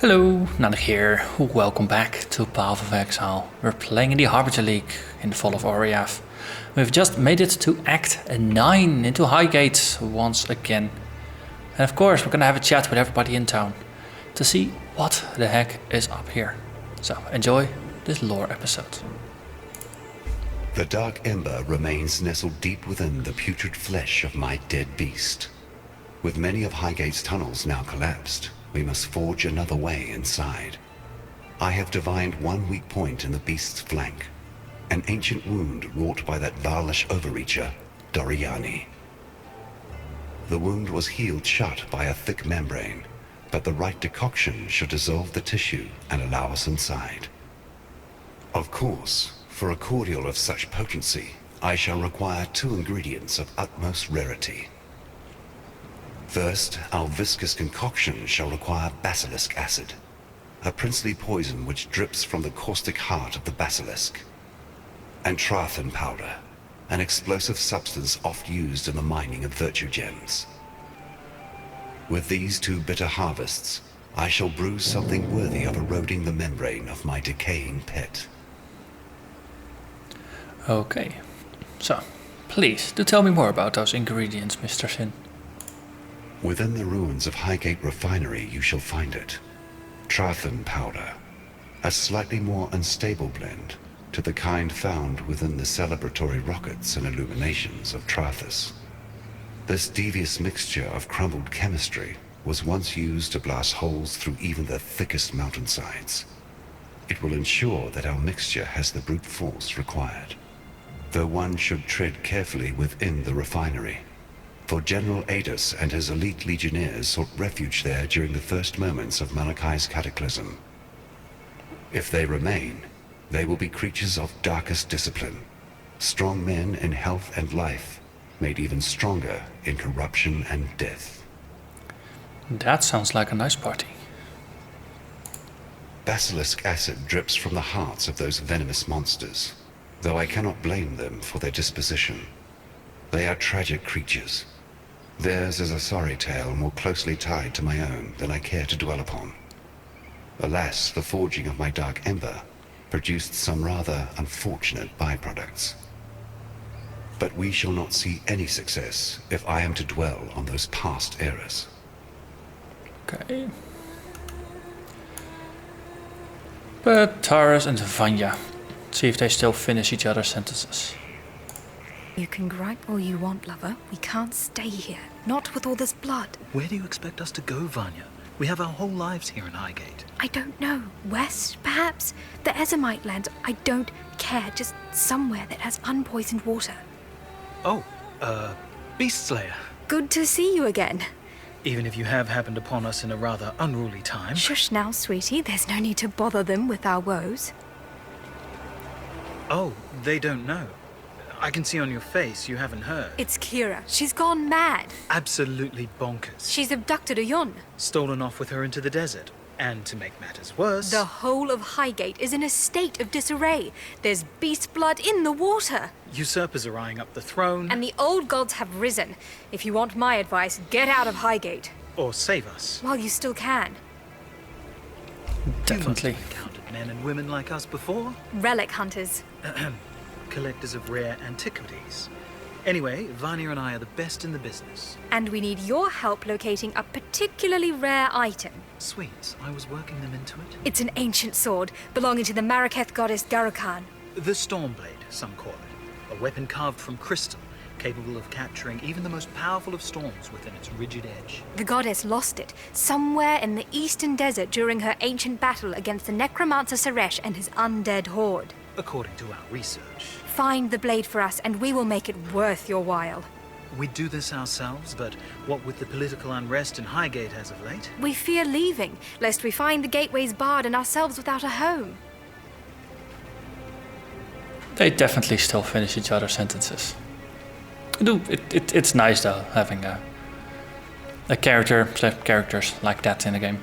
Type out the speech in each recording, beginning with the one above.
Hello, Narnach here. Welcome back to Path of Exile. We're playing in the Harbinger League in the Fall of Oriath. We've just made it to Act 9 into Highgate once again. And of course we're gonna have a chat with everybody in town to see what the heck is up here. So enjoy this lore episode. The dark ember remains nestled deep within the putrid flesh of my dead beast. With many of Highgate's tunnels now collapsed, we must forge another way inside. I have divined one weak point in the beast's flank, an ancient wound wrought by that varlish overreacher, Doriani. The wound was healed shut by a thick membrane, but the right decoction should dissolve the tissue and allow us inside. Of course, for a cordial of such potency, I shall require 2 ingredients of utmost rarity. First, our viscous concoction shall require basilisk acid, a princely poison which drips from the caustic heart of the basilisk, and Totem powder, an explosive substance oft used in the mining of virtue gems. With these 2 bitter harvests, I shall brew something worthy of eroding the membrane of my decaying pet. Okay, so please do tell me more about those ingredients, Mr. Sin. Within the ruins of Highgate Refinery you shall find it. Totem powder, a slightly more unstable blend to the kind found within the celebratory rockets and illuminations of Trathus. This devious mixture of crumbled chemistry was once used to blast holes through even the thickest mountainsides. It will ensure that our mixture has the brute force required, though one should tread carefully within the refinery. For General Adus and his elite legionnaires sought refuge there during the first moments of Malachai's cataclysm. If they remain, they will be creatures of darkest discipline, strong men in health and life, made even stronger in corruption and death. That sounds like a nice party. Basilisk acid drips from the hearts of those venomous monsters, though I cannot blame them for their disposition. They are tragic creatures. Theirs is a sorry tale more closely tied to my own than I care to dwell upon. Alas, the forging of my dark ember produced some rather unfortunate byproducts. But we shall not see any success if I am to dwell on those past errors. Okay. But Taurus and Vanya, see if they still finish each other's sentences. You can gripe all you want, lover. We can't stay here. Not with all this blood. Where do you expect us to go, Vanya? We have our whole lives here in Highgate. I don't know. West, perhaps? The Ezomite lands. I don't care. Just somewhere that has unpoisoned water. Oh, Beast Slayer. Good to see you again. Even if you have happened upon us in a rather unruly time. Shush now, sweetie. There's no need to bother them with our woes. Oh, they don't know. I can see on your face you haven't heard. It's Kira. She's gone mad. Absolutely bonkers. She's abducted a Yon. Stolen off with her into the desert. And to make matters worse... The whole of Highgate is in a state of disarray. There's beast blood in the water. Usurpers are eyeing up the throne. And the old gods have risen. If you want my advice, get out of Highgate. Or save us. While you still can. Definitely. You must have encountered men and women like us before. Relic hunters. Collectors of rare antiquities. Anyway, Vanya and I are the best in the business. And we need your help locating a particularly rare item. Sweet, I was working them into it. It's an ancient sword belonging to the Maraketh goddess Garukan. The Stormblade, some call it. A weapon carved from crystal, capable of capturing even the most powerful of storms within its rigid edge. The goddess lost it somewhere in the eastern desert during her ancient battle against the Necromancer Suresh and his undead horde. According to our research. Find the blade for us and we will make it worth your while. We'd do this ourselves, but what with the political unrest in Highgate as of late? We fear leaving, lest we find the gateways barred and ourselves without a home. They definitely still finish each other's sentences. It's nice though, having a characters like that in the game.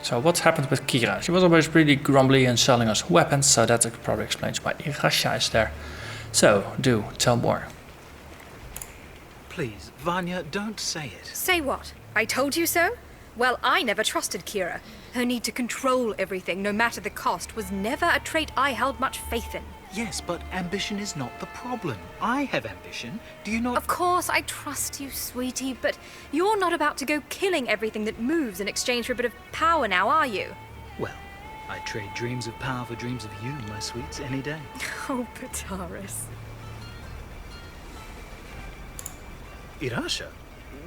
So what's happened with Kira? She was always really grumbly and selling us weapons, so that probably explains why Irasha is there. So, do tell more. Please, Vanya, don't say it. Say what? I told you so? Well, I never trusted Kira. Her need to control everything, no matter the cost, was never a trait I held much faith in. Yes, but ambition is not the problem. I have ambition. Do you not? Of course, I trust you, sweetie, but you're not about to go killing everything that moves in exchange for a bit of power now, are you? Well, I trade dreams of power for dreams of you, my sweets, any day. Oh, Pataris. Irasha?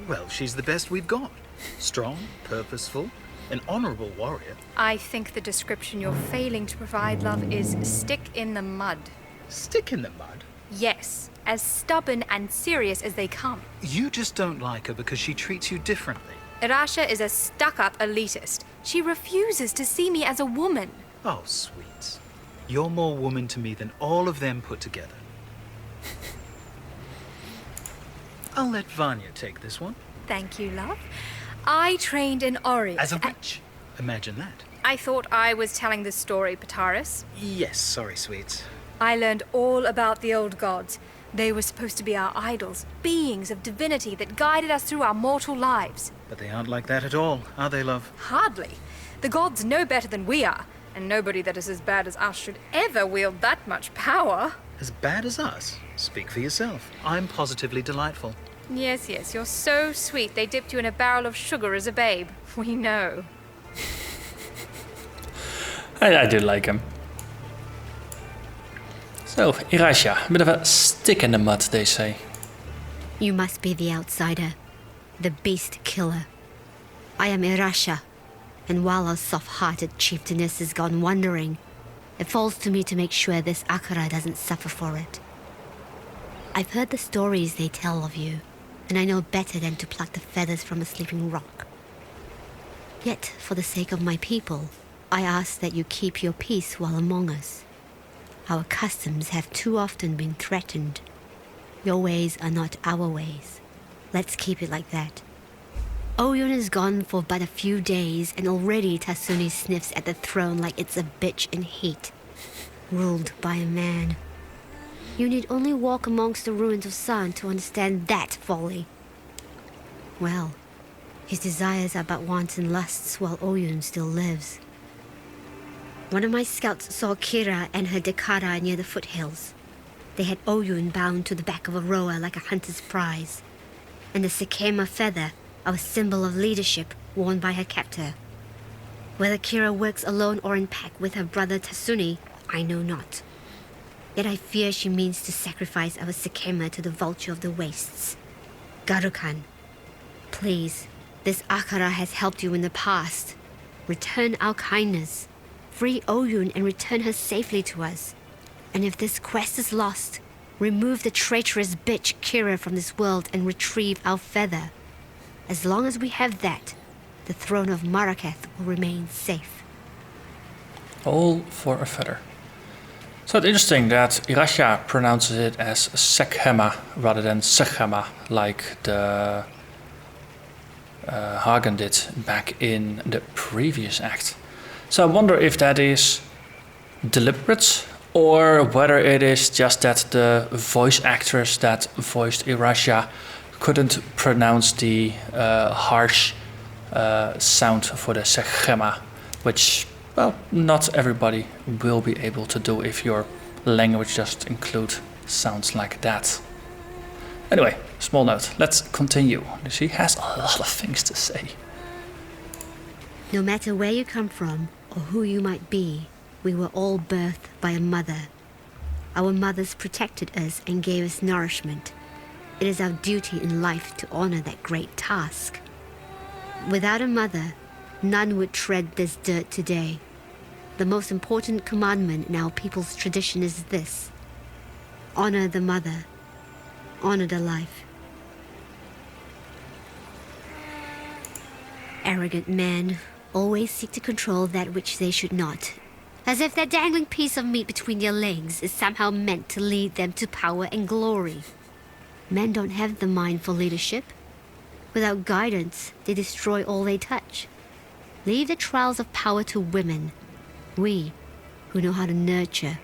Well, she's the best we've got. Strong, purposeful, an honorable warrior. I think the description you're failing to provide, love, is stick in the mud. Stick in the mud? Yes, as stubborn and serious as they come. You just don't like her because she treats you differently. Irasha is a stuck-up elitist. She refuses to see me as a woman. Oh, sweets. You're more woman to me than all of them put together. I'll let Vanya take this one. Thank you, love. I trained in Oriath. As a witch. Imagine that. I thought I was telling this story, Pataris. Yes, sorry, sweets. I learned all about the old gods. They were supposed to be our idols, beings of divinity that guided us through our mortal lives. But they aren't like that at all, are they, love? Hardly. The gods know better than we are, and nobody that is as bad as us should ever wield that much power. As bad as us? Speak for yourself. I'm positively delightful. Yes, yes, you're so sweet. They dipped you in a barrel of sugar as a babe. We know. I do like him. So, Irasha, a bit of a stick in the mud, they say. You must be the outsider, the beast killer. I am Irasha, and while our soft-hearted chieftainess has gone wandering, it falls to me to make sure this Akara doesn't suffer for it. I've heard the stories they tell of you, and I know better than to pluck the feathers from a sleeping rock. Yet, for the sake of my people, I ask that you keep your peace while among us. Our customs have too often been threatened. Your ways are not our ways. Let's keep it like that. Oyun is gone for but a few days, and already Tasuni sniffs at the throne like it's a bitch in heat, ruled by a man. You need only walk amongst the ruins of San to understand that folly. Well, his desires are but wants and lusts while Oyun still lives. One of my scouts saw Kira and her Dekara near the foothills. They had Oyun bound to the back of a rower like a hunter's prize, and the Sekema feather, our symbol of leadership, worn by her captor. Whether Kira works alone or in pack with her brother Tasuni, I know not. Yet I fear she means to sacrifice our Sekema to the vulture of the wastes. Garukan, please, this Akara has helped you in the past. Return our kindness. Free Oyun and return her safely to us. And if this quest is lost, remove the traitorous bitch Kira from this world and retrieve our feather. As long as we have that, the throne of Marraketh will remain safe. All for a feather. So it's interesting that Irasha pronounces it as Sekhema rather than Sekhema, like the Hagen did back in the previous act. So I wonder if that is deliberate or whether it is just that the voice actress that voiced Irasha couldn't pronounce the harsh sound for the Sekhema, which, well, not everybody will be able to do if your language just includes sounds like that. Anyway, small note, let's continue. She has a lot of things to say. No matter where you come from or who you might be, we were all birthed by a mother. Our mothers protected us and gave us nourishment. It is our duty in life to honor that great task. Without a mother, none would tread this dirt today. The most important commandment in our people's tradition is this: honor the mother, honor the life. Arrogant men always seek to control that which they should not, as if that dangling piece of meat between their legs is somehow meant to lead them to power and glory. Men don't have the mind for leadership. Without guidance, they destroy all they touch. Leave the trials of power to women. We, who know how to nurture,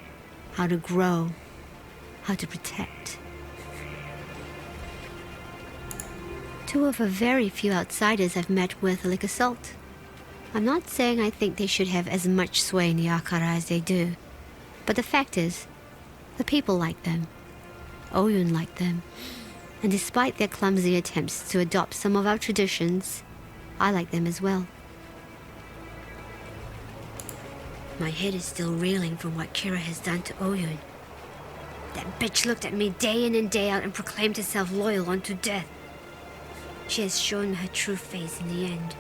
how to grow, how to protect. Two of the very few outsiders I've met worth a lick of salt. I'm not saying I think they should have as much sway in the Akara as they do, but the fact is, the people like them. Oyun liked them, and despite their clumsy attempts to adopt some of our traditions, I like them as well. My head is still reeling from what Kira has done to Oyun. That bitch looked at me day in and day out and proclaimed herself loyal unto death. She has shown her true face in the end.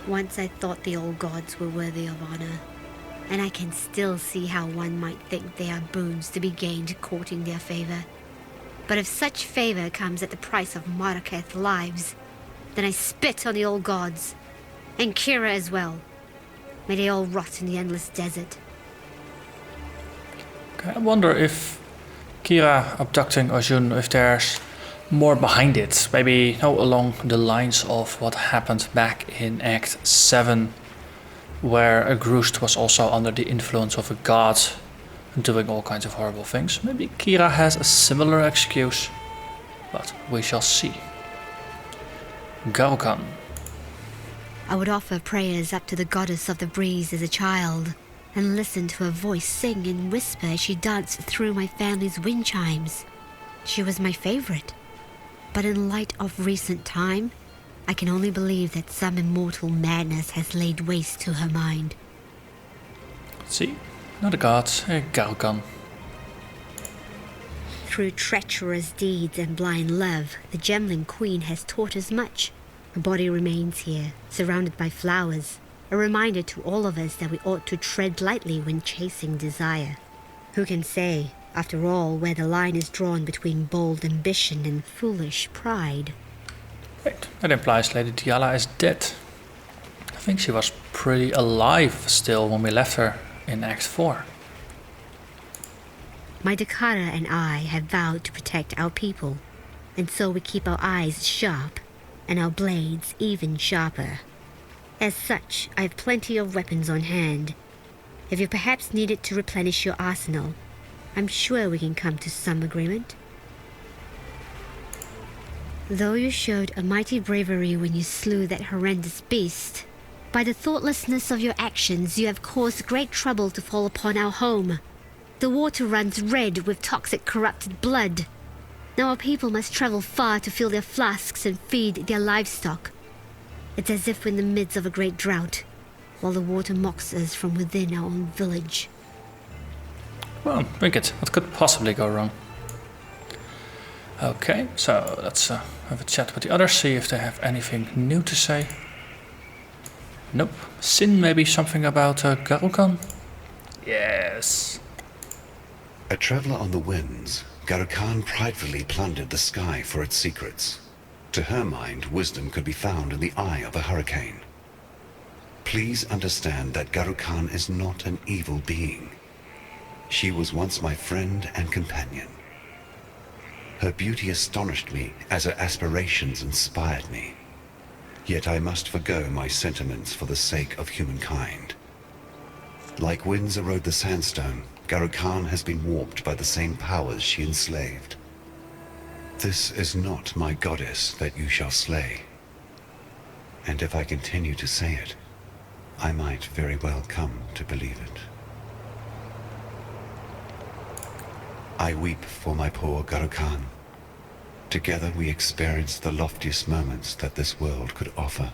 Once I thought the old gods were worthy of honor, and I can still see how one might think they are boons to be gained courting their favor. But if such favor comes at the price of Marraketh's lives, then I spit on the old gods, and Kira as well. May they all rot in the endless desert. Okay, I wonder if Kira abducting Arjun, if there's more behind it. Maybe along the lines of what happened back in Act 7, where Agrust was also under the influence of a god, doing all kinds of horrible things. Maybe Kira has a similar excuse, but we shall see. Garukan. I would offer prayers up to the goddess of the breeze as a child, and listen to her voice sing and whisper as she danced through my family's wind chimes. She was my favorite. But in light of recent time, I can only believe that some immortal madness has laid waste to her mind. See, not a god, a Garukan. Through treacherous deeds and blind love, the Gemling Queen has taught us much. Her body remains here, surrounded by flowers, a reminder to all of us that we ought to tread lightly when chasing desire. Who can say, after all, where the line is drawn between bold ambition and foolish pride? Wait, that implies Lady Diala is dead. I think she was pretty alive still when we left her in Act 4. My Dakara and I have vowed to protect our people, and so we keep our eyes sharp and our blades even sharper. As such, I have plenty of weapons on hand. If you perhaps needed to replenish your arsenal, I'm sure we can come to some agreement. Though you showed a mighty bravery when you slew that horrendous beast, by the thoughtlessness of your actions you have caused great trouble to fall upon our home. The water runs red with toxic corrupted blood. Now our people must travel far to fill their flasks and feed their livestock. It's as if we're in the midst of a great drought, while the water mocks us from within our own village. Well, Wicked, what could possibly go wrong? Okay, so let's have a chat with the others, see if they have anything new to say. Nope. Sin, maybe something about Garukan? Yes. A traveler on the winds, Garukan pridefully plundered the sky for its secrets. To her mind, wisdom could be found in the eye of a hurricane. Please understand that Garukan is not an evil being. She was once my friend and companion. Her beauty astonished me as her aspirations inspired me. Yet I must forgo my sentiments for the sake of humankind. Like winds erode the sandstone, Garukan has been warped by the same powers she enslaved. This is not my goddess that you shall slay. And if I continue to say it, I might very well come to believe it. I weep for my poor Garukan. Together we experienced the loftiest moments that this world could offer.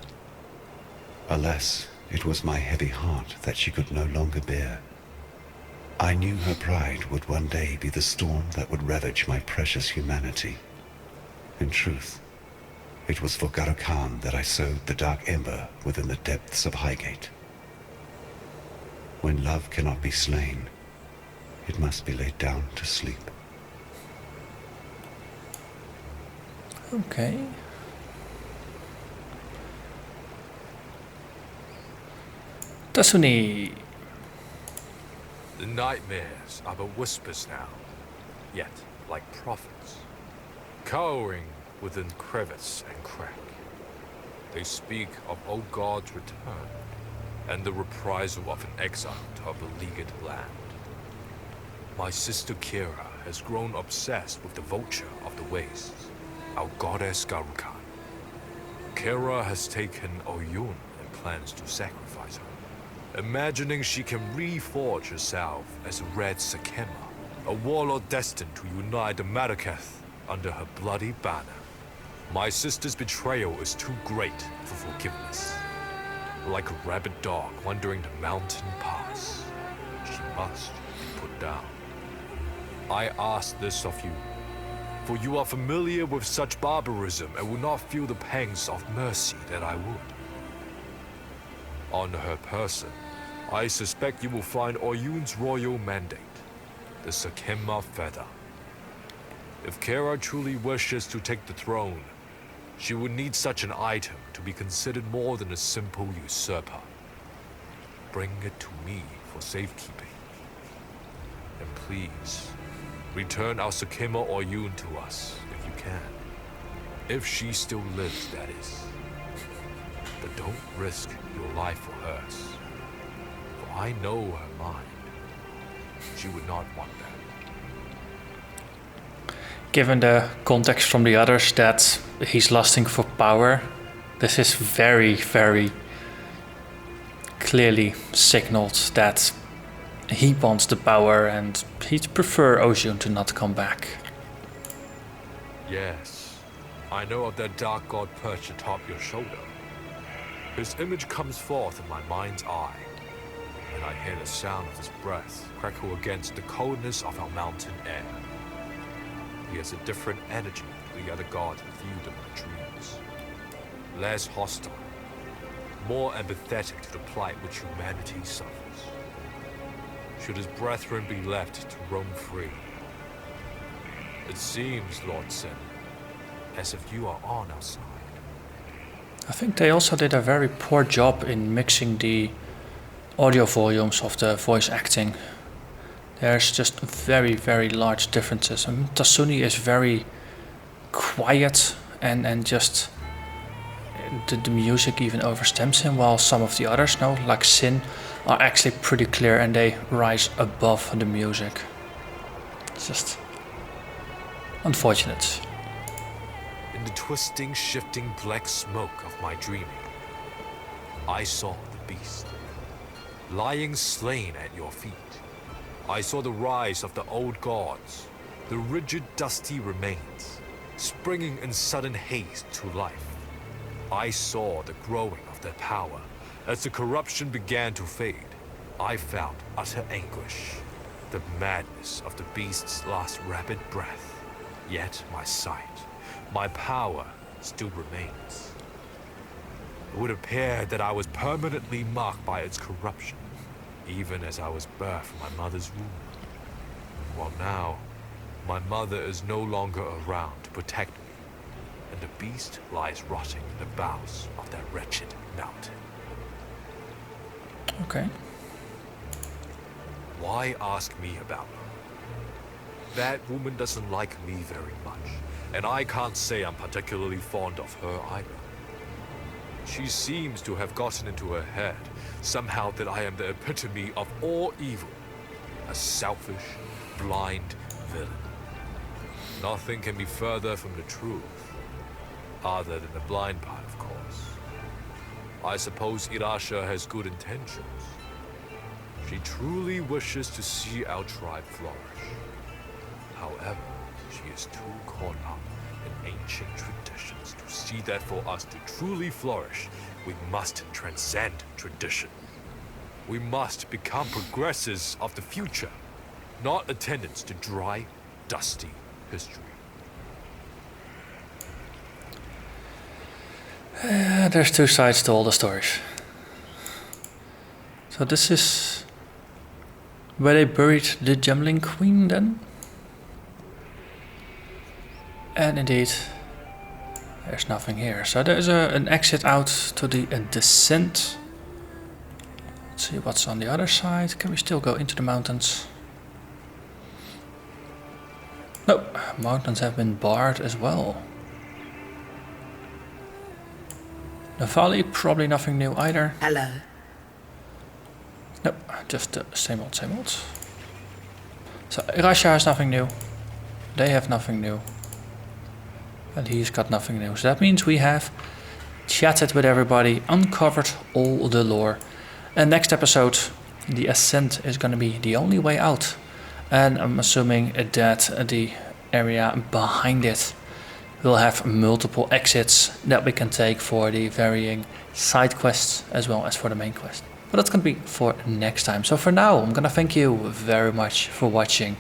Alas, it was my heavy heart that she could no longer bear. I knew her pride would one day be the storm that would ravage my precious humanity. In truth, it was for Garukan that I sowed the dark ember within the depths of Highgate. When love cannot be slain, it must be laid down to sleep. Okay. Tasuni. The nightmares are but whispers now, yet like prophets, cowering within crevice and crack. They speak of old gods' return, and the reprisal of an exile to a beleaguered land. My sister Kira has grown obsessed with the vulture of the wastes, our goddess Garukan. Kara has taken Oyun and plans to sacrifice her, imagining she can reforge herself as Red Sakema, a warlord destined to unite the Marraketh under her bloody banner. My sister's betrayal is too great for forgiveness. Like a rabid dog wandering the mountain pass, she must be put down. I ask this of you, for you are familiar with such barbarism and will not feel the pangs of mercy that I would. On her person, I suspect you will find Oyun's royal mandate, the Sakema feather. If Kara truly wishes to take the throne, she would need such an item to be considered more than a simple usurper. Bring it to me for safekeeping. And please, return our Sakema Oyun to us, if you can. If she still lives, that is. But don't risk your life for hers. For I know her mind. She would not want that. Given the context from the others that he's lusting for power, this is very, very clearly signaled that he wants the power and he'd prefer Oyun to not come back. Yes, I know of that dark god perched atop your shoulder. His image comes forth in my mind's eye, and I hear the sound of his breath crackle against the coldness of our mountain air. He has a different energy to the other gods viewed in my dreams. Less hostile, more empathetic to the plight which humanity suffers. Should his brethren be left to roam free? It seems, Lord Sin, as if you are on our side. I think they also did a very poor job in mixing the audio volumes of the voice acting. There's just very, very large differences. And Tasuni is very quiet and just the music even overstems him, while some of the others, now like Sin, are actually pretty clear and they rise above the music. It's just unfortunate. In the twisting, shifting black smoke of my dreaming, I saw the beast, lying slain at your feet. I saw the rise of the old gods, the rigid, dusty remains, springing in sudden haste to life. I saw the growing of their power. As the corruption began to fade, I felt utter anguish, the madness of the beast's last rapid breath. Yet my sight, my power, still remains. It would appear that I was permanently marked by its corruption, even as I was birthed from my mother's womb. While now, my mother is no longer around to protect me, and the beast lies rotting in the bowels of that wretched mountain. Okay. Why ask me about her? That woman doesn't like me very much, and I can't say I'm particularly fond of her either. She seems to have gotten into her head somehow that I am the epitome of all evil, a selfish, blind villain. Nothing can be further from the truth, other than the blind part, of course. I suppose Irasha has good intentions. She truly wishes to see our tribe flourish. However, she is too caught up in ancient traditions to see that for us to truly flourish, we must transcend tradition. We must become progressors of the future, not attendants to dry, dusty history. There's two sides to all the stories. So this is where they buried the Gemling Queen then? And indeed, there's nothing here. So there's an exit out to the descent. Let's see what's on the other side. Can we still go into the mountains? Nope, mountains have been barred as well. The valley, probably nothing new either. Hello. Nope, just the same old, same old. So Irasha has nothing new. They have nothing new. And he's got nothing new. So that means we have chatted with everybody, uncovered all the lore. And next episode, the Ascent is going to be the only way out. And I'm assuming that the area behind it will have multiple exits that we can take for the varying side quests as well as for the main quest. But that's going to be for next time. So for now, I'm going to thank you very much for watching.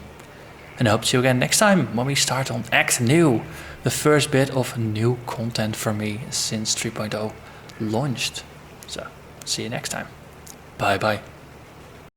And I hope to see you again next time when we start on Act New. The first bit of new content for me since 3.0 launched. So, see you next time. Bye bye.